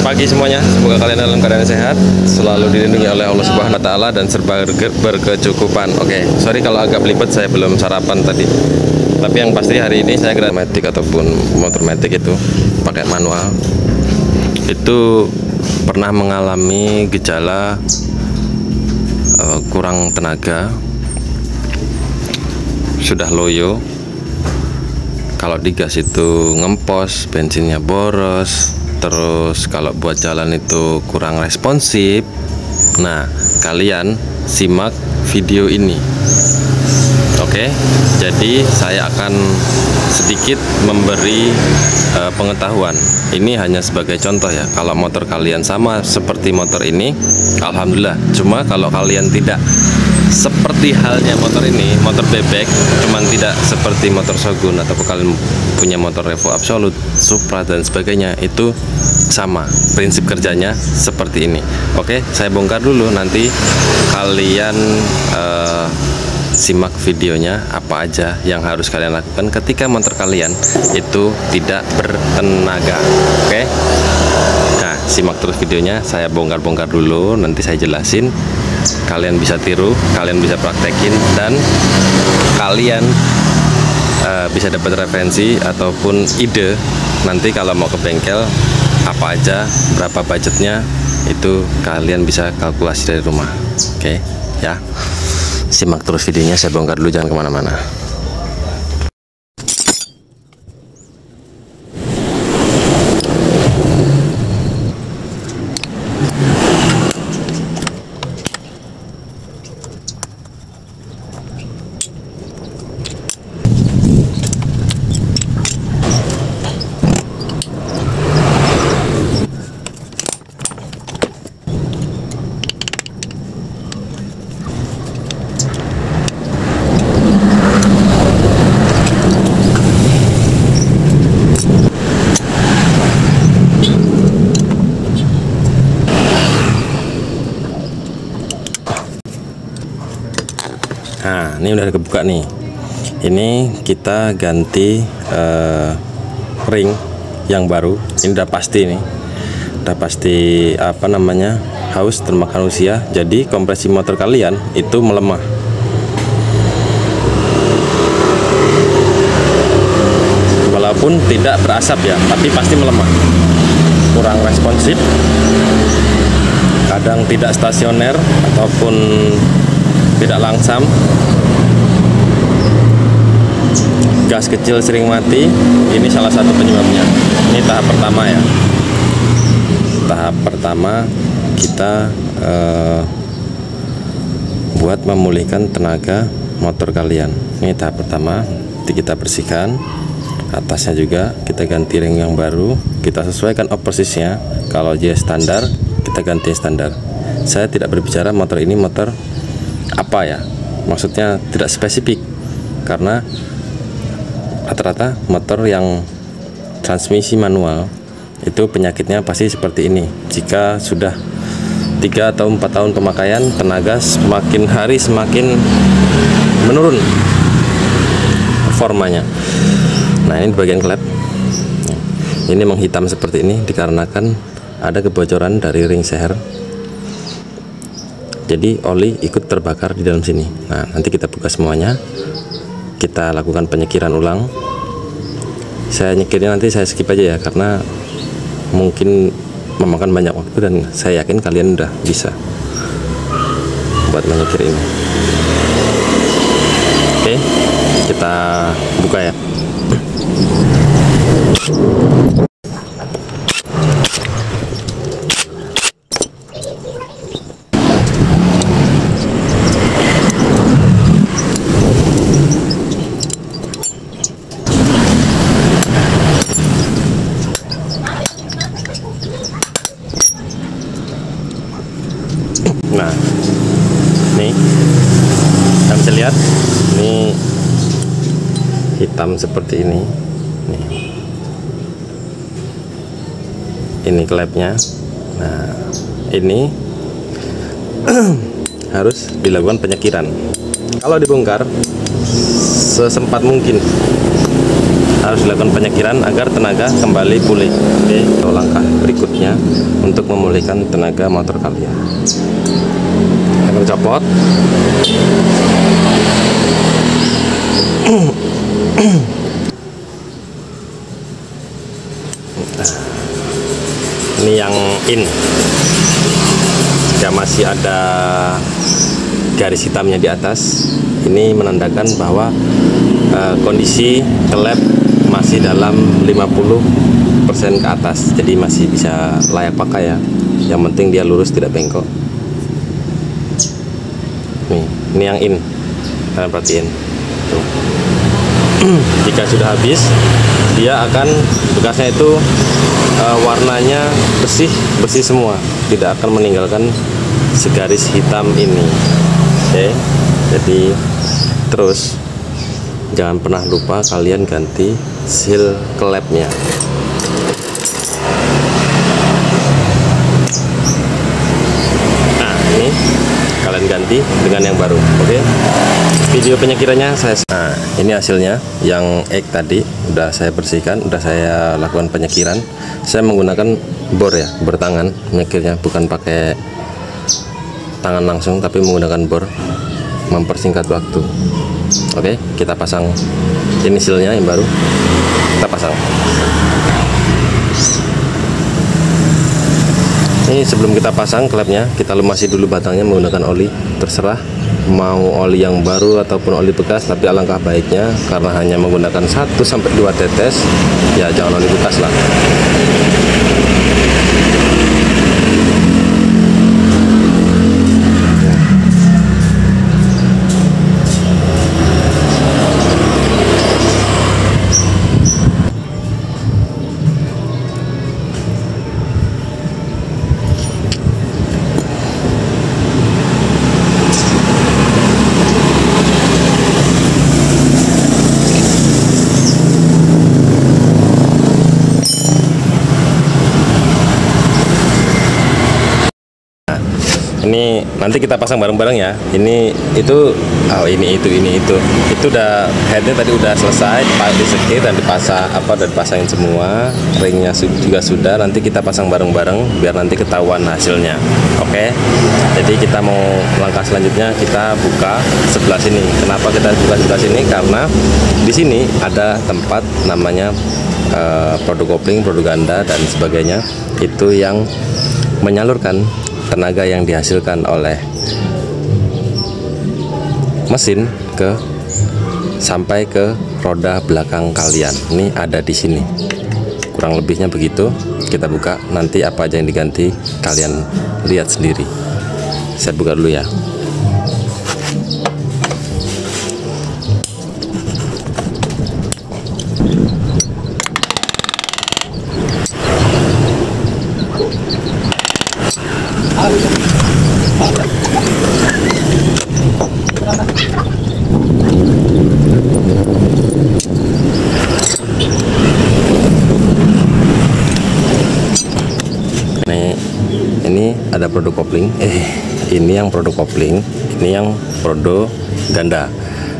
pagi semuanya, semoga kalian dalam keadaan sehat, selalu dilindungi oleh Allah Subhanahu wa Ta'ala, dan serba berkecukupan. Oke, sorry kalau agak belibet, saya belum sarapan tadi. Tapi yang pasti hari ini saya matic ataupun motor matic itu pakai manual. Itu pernah mengalami gejala kurang tenaga, sudah loyo. Kalau digas itu ngempos, bensinnya boros. Terus kalau buat jalan itu kurang responsif. Nah, kalian simak video ini. Oke, jadi saya akan sedikit memberi pengetahuan. Ini hanya sebagai contoh ya. Kalau motor kalian sama seperti motor ini, alhamdulillah. Cuma kalau kalian tidak seperti halnya motor ini, motor bebek, cuman tidak seperti motor Shogun, atau kalian punya motor Revo Absolut, Supra dan sebagainya, itu sama prinsip kerjanya seperti ini. Oke, saya bongkar dulu, nanti kalian simak videonya apa aja yang harus kalian lakukan ketika motor kalian itu tidak bertenaga. Oke, nah simak terus videonya, saya bongkar-bongkar dulu, nanti saya jelasin. Kalian bisa tiru, kalian bisa praktekin, dan kalian bisa dapat referensi ataupun ide nanti kalau mau ke bengkel apa aja, berapa budgetnya, itu kalian bisa kalkulasi dari rumah. Oke ya, simak terus videonya, saya bongkar dulu, jangan kemana-mana. Nah, ini udah kebuka nih. Ini kita ganti ring yang baru. Ini udah pasti nih. Udah pasti apa namanya? Haus termakan usia. Jadi kompresi motor kalian itu melemah. Walaupun tidak berasap ya, tapi pasti melemah. Kurang responsif. Kadang tidak stasioner ataupun tidak langsam. Gas kecil sering mati. Ini salah satu penyebabnya. Ini tahap pertama ya. Tahap pertama kita buat memulihkan tenaga motor kalian. Ini tahap pertama. Nanti kita bersihkan. Atasnya juga kita ganti ring yang baru. Kita sesuaikan opersisnya. Kalau dia standar, kita ganti standar. Saya tidak berbicara motor ini motor apa ya, maksudnya tidak spesifik, karena rata-rata motor yang transmisi manual itu penyakitnya pasti seperti ini. Jika sudah 3 atau 4 tahun pemakaian, tenaga semakin hari semakin menurun performanya. Nah, ini bagian klep, ini menghitam seperti ini dikarenakan ada kebocoran dari ring seher. Jadi oli ikut terbakar di dalam sini. Nah, nanti kita buka semuanya, kita lakukan penyekiran ulang. Saya nyekirnya nanti saya skip aja ya, karena mungkin memakan banyak waktu, dan saya yakin kalian udah bisa buat menyekir ini. Oke, kita buka ya. Nah, nih kalian bisa lihat, ini hitam seperti ini. Nih, ini klepnya. Nah, ini harus dilakukan penyekiran. Kalau dibongkar, sesempat mungkin harus dilakukan penyekiran agar tenaga kembali pulih. Oke, langkah berikut. sebaiknya untuk memulihkan tenaga motor kalian. Akan copot. Ini yang in. Jika masih ada garis hitamnya di atas, ini menandakan bahwa kondisi klep masih dalam 50% ke atas, jadi masih bisa layak pakai ya. Yang penting dia lurus, tidak bengkok. Nih, ini yang in, kalian perhatiin. Tuh. Jika sudah habis, dia akan bekasnya itu warnanya bersih semua, tidak akan meninggalkan segaris hitam ini. Oke, jadi terus jangan pernah lupa kalian ganti seal klepnya. Nah, ini kalian ganti dengan yang baru. Oke, video penyekirannya nah, ini hasilnya. Yang egg tadi udah saya bersihkan, udah saya lakukan penyekiran. Saya menggunakan bor ya, bertangan menyekirnya, bukan pakai tangan langsung, tapi menggunakan bor, mempersingkat waktu. Oke, kita pasang ini sealnya yang baru, kita pasang. Ini sebelum kita pasang klepnya, kita lumasi dulu batangnya menggunakan oli. Terserah mau oli yang baru ataupun oli bekas, tapi alangkah baiknya karena hanya menggunakan 1-2 tetes, ya jangan oli bekas lah. Ini nanti kita pasang bareng-bareng ya. Ini itu, ini itu udah headnya tadi udah selesai, disekir dan dipasangin semua. Ringnya juga sudah. Nanti kita pasang bareng-bareng biar nanti ketahuan hasilnya. Oke. Jadi kita mau langkah selanjutnya, kita buka sebelah sini. Kenapa kita buka sebelah sini? Karena di sini ada tempat namanya produk kopling, produk ganda dan sebagainya. Itu yang menyalurkan tenaga yang dihasilkan oleh mesin sampai ke roda belakang kalian. Ini ada di sini. Kurang lebihnya begitu. Kita buka, nanti apa aja yang diganti kalian lihat sendiri. Saya buka dulu ya. Ini ada produk kopling, ini yang produk kopling, ini yang produk ganda.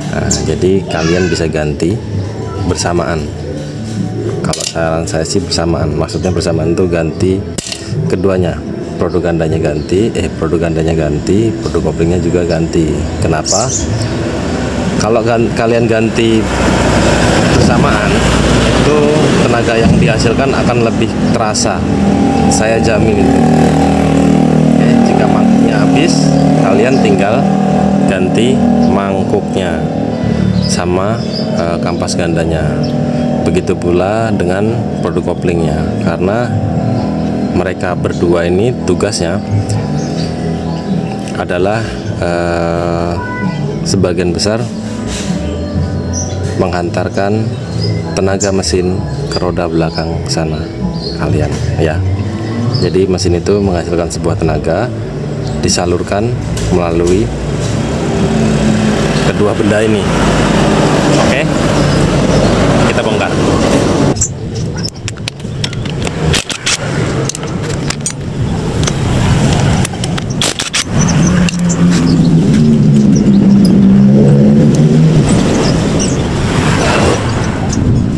Nah, jadi kalian bisa ganti bersamaan. Kalau saran saya sih bersamaan, maksudnya bersamaan itu ganti keduanya, produk gandanya ganti, produk gandanya ganti, produk koplingnya juga ganti. Kenapa? Kalau kalian ganti bersamaan, itu tenaga yang dihasilkan akan lebih terasa. Saya jamin itu. Jika mangkuknya habis, kalian tinggal ganti mangkuknya sama kampas gandanya. Begitu pula dengan produk koplingnya, karena mereka berdua ini tugasnya adalah sebagian besar menghantarkan tenaga mesin ke roda belakang sana kalian ya. Jadi mesin itu menghasilkan sebuah tenaga, disalurkan melalui kedua benda ini. Oke, kita bongkar.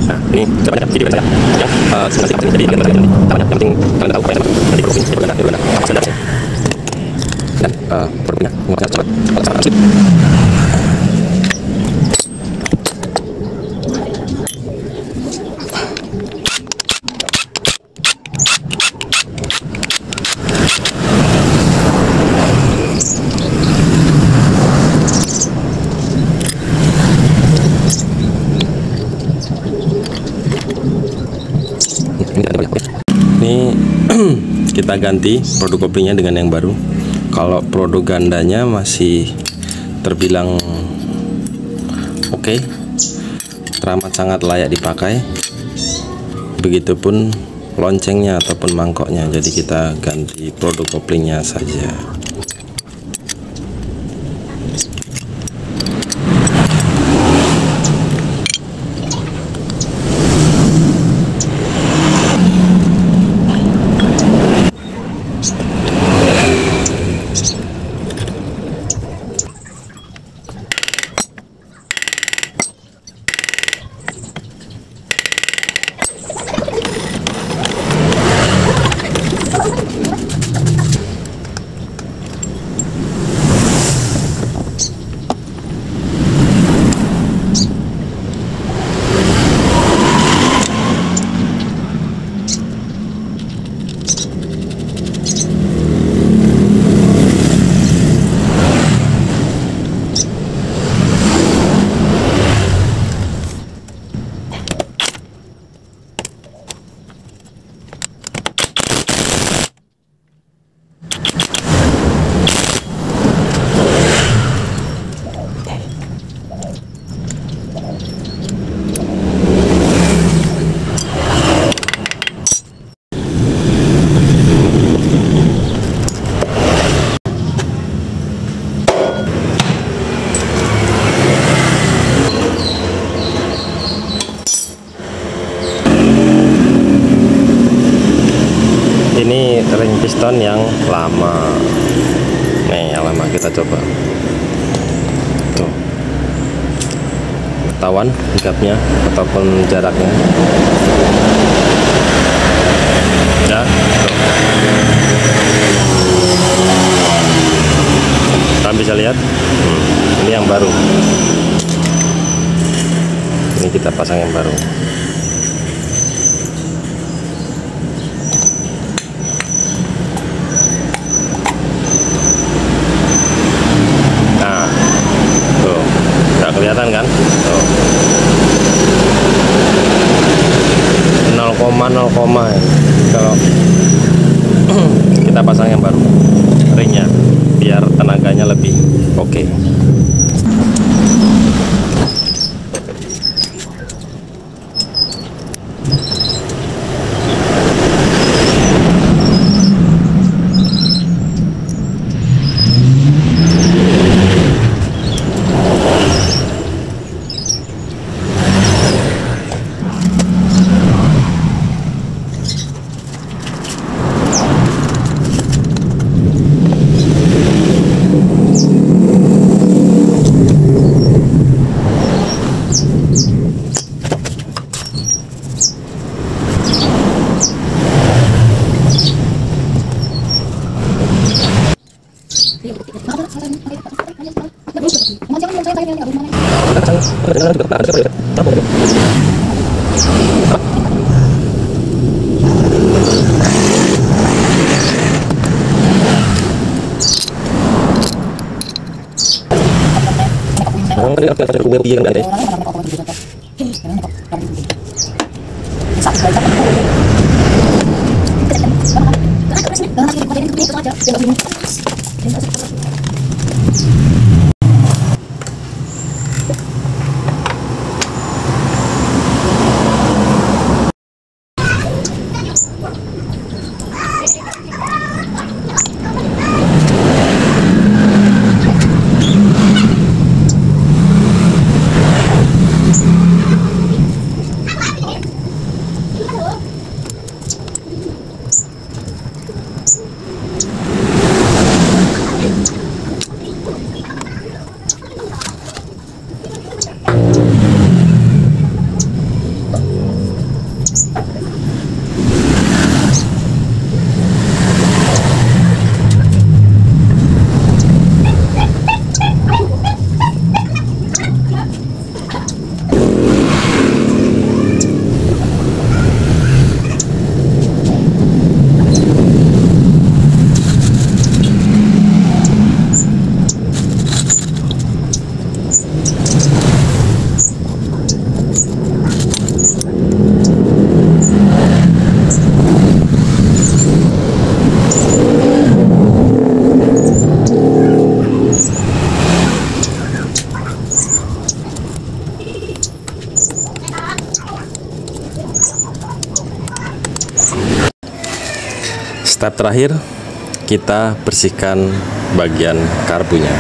Nah, ini caranya jadi saya yang sebenarnya jadi yang penting kalian tahu Ini kita ganti produk koplingnya dengan yang baru. Kalau produk gandanya masih terbilang oke, teramat sangat layak dipakai. Begitupun loncengnya ataupun mangkoknya. Jadi kita ganti produk koplingnya saja. Ini ring piston yang lama. Nih, yang lama kita coba. Tuh. Ketahuan gapnya ataupun jaraknya. Ya, tuh. Kalian bisa lihat. Ini yang baru. Ini kita pasang yang baru. Kelihatan kan? Tuh. 0,0 kalau kita pasang yang baru ringnya biar tenaganya lebih oke. step terakhir, kita bersihkan bagian karbunya.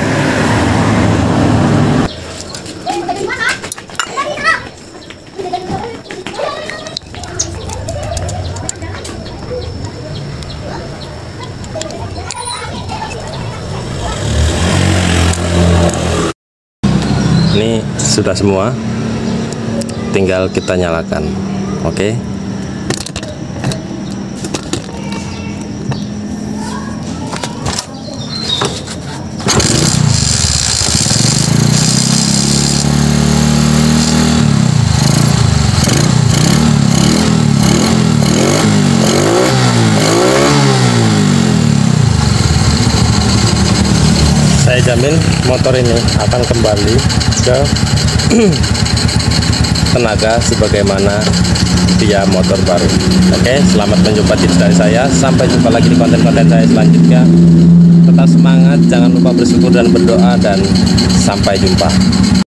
Ini sudah semua, tinggal kita nyalakan. Oke. Saya jamin motor ini akan kembali ke tenaga sebagaimana dia motor baru. Oke, selamat mencoba tips dari saya. Sampai jumpa lagi di konten-konten saya selanjutnya. Tetap semangat, jangan lupa bersyukur dan berdoa, dan sampai jumpa.